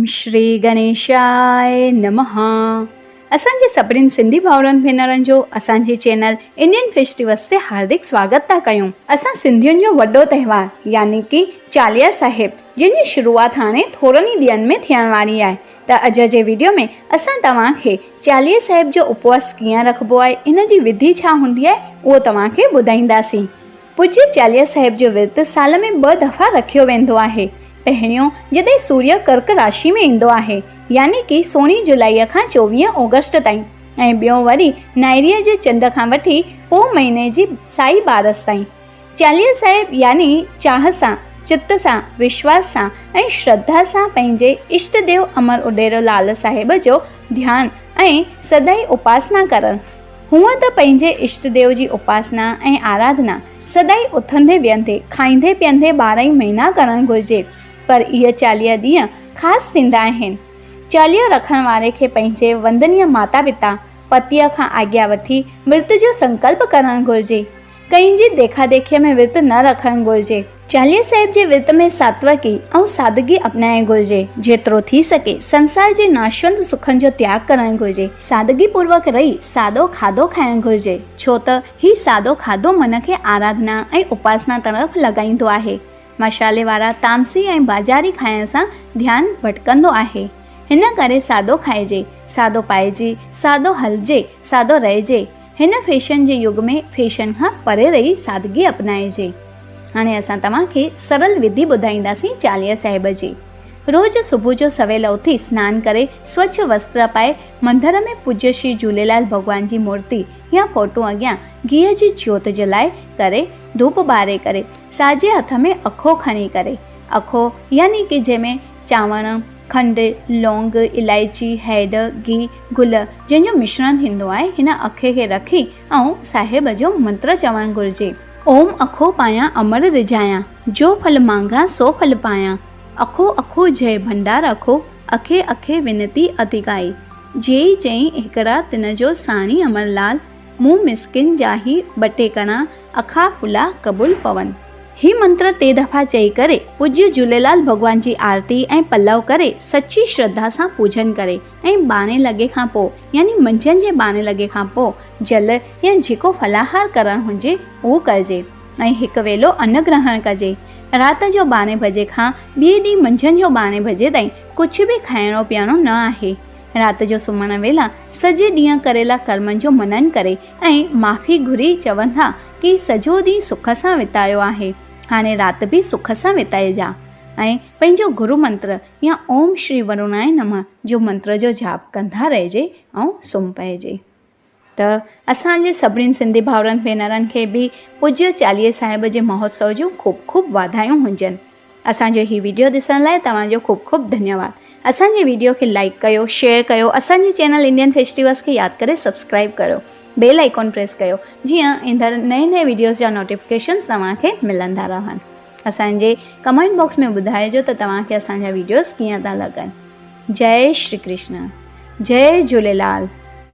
श्री गणेशाय नमः। असांजे सभिनी सिंधी भाउरनि भेनरनि जो असांजे चैनल इंडियन फेस्टिवल्स ते हार्दिक स्वागत था कयूं। असां सिंधियुनि जो वॾो त्योहार यानी कि चालीहा साहिब जिन शुरुआत हाणे थोरनि ई ॾींहंनि में थियण वारी आहे। त अॼु जे वीडियो में असां तव्हांखे चालीहे साहिब जो उपवास कीअं रखिबो आहे, इन जी विधि छा हूंदी आहे, उहो तव्हांखे ॿुधाईंदासीं। पूज्य चालीहा साहिब जो विर्त साल में 2 दफ़ा रखियो वेंदो आहे। पहिरियों जॾहिं सूर्य कर्क राशि में ईंदो आहे यानी कि 16 जुलाई खां 24 ऑगस्ट ताईं, ऐं ॿियो वरी नायरीअ जे चंड खां वठी पोइ महीने जी साई बारस ताईं। चालीहा साहिब यानी चाह सां, चित सां, विश्वास सां ऐं श्रद्धा सां पंहिंजे इष्ट देव अमर उॾेरो लाल साहिब जो ध्यानु ऐं सदाई उपासना करणु। हूअं त पंहिंजे इष्ट देव जी उपासना ऐं आराधना सदाई उथंदे विहंदे, खाईंदे पीअंदे 12 महीना करणु घुरिजे, पर इहे 40 ॾींहं ख़ासि थींदा आहिनि। चालीहो रखण वारे खे पंहिंजे वंदनीय माता पिता पतीअ खां आज्ञा वठी विर्त जो संकल्प करणु घुरिजे। कंहिंजी देखा देखीअ में विर्त न रखणु घुरिजे। चालीहे साहिब जे विर्त में सात्विकी ऐं सादगी अपनाइणु घुरिजे। जेतिरो थी सके संसार जे नाशवंत सुखनि जो त्याग करणु घुरिजे। सादगी पूर्वक रही सादो खाधो खाइणु घुरिजे, छो त ही सादो खाधो मन खे आराधना ऐं उपासना तरफ़ लॻाईंदो आहे। मसाले वारा तामसी ऐं बाज़ारी खाइण सां ध्यानु भटकंदो आहे। हिन करे सादो खाइजे, सादो पाइजे, सादो हलजे, सादो रहिजे। हिन फैशन जे युग में फैशन खां परे रही सादगी अपनाइजे। हाणे असां तव्हांखे सरल विधि ॿुधाईंदासीं चालीहे साहिब जी। रोज़ सुबुह जो सवेल उथी सनानु करे स्वच्छ वस्त्र पाए मंदर में पूज्य श्री झूलेलाल भॻवान जी मूर्ति या फोटो अॻियां घीअ जी ज्योत जलाए करे धूप ॿारे करे साॼे हथ में अखो खणी करे, अखो यानी कि जंहिंमें चांवर, खंडु, लौंग, इलायची, हैड, घी, गुल जंहिंजो मिश्रण थींदो आहे, हिन अखे खे रखी ऐं साहिब जो मंत्र चवणु घुरिजे। ओम अखो पायां अमर रिझायां, जो फल मांगा सो फल पायां। अखो अखो जय भंडार अखो, अखे अखे विनती अधिकाई। जेई चई हिकड़ा तिन जो साणी अमरलाल, मुंह मिस्किन जाही बटे करा, अखा फुला कबूल पवन। ही मंत्र 3 दफ़ा चई करे पूज्य झूलेलाल भॻवान जी आरती ऐं पल्लव करे सची श्रद्धा सां पूजन करे ऐं 12 लॻे खां पोइ यानी मंझंदि जे 12 लॻे खां पोइ जल या जेको फलाहार करणु हुजे उहो कजे ऐं हिकु वेलो अन्न ग्रहण कजे। राति जो 12 बजे खां ॿिए ॾींहुं मंझंदि जो 12 बजे ताईं कुझु बि खाइणो पीअणो न आहे। राति जो सुम्हण वेला सॼे ॾींहं करेला कर्मनि जो मनन करे ऐं माफ़ी घुरी चवंदा कि सॼो ॾींहुं सुख सां वितायो आहे, हाणे राति बि सुख सां विताइजा ऐं पंहिंजो गुरु मंत्र या ओम श्री वरुणाय नमः जो मंत्र जो जाप कंदा रहिजे ऐं सुम्ही पइजे। त असांजे सभिनी सिंधी भाउरनि भेनरनि खे बि पूज्य चालीहे साहिब जे महोत्सव जूं खूब खूब वाधायूं हुजनि। असांजो ही वीडियो ॾिसण लाइ तव्हांजो खूब खूब धन्यवाद। असांजे वीडियो खे लाइक कयो, शेयर कयो, असांजे चैनल इंडियन फेस्टिवल्स खे यादि करे सब्सक्राइब कयो, बेल आइकॉन प्रेस कयो जीअं ईंदड़ नए वीडियोज़ जा नोटिफिकेशन्स तव्हांखे मिलंदा रहनि। असांजे कमेंट बॉक्स में ॿुधाइजो त तव्हांखे असांजा वीडियोज़ कीअं था लॻनि। जय श्री कृष्ण, जय झूलेलाल।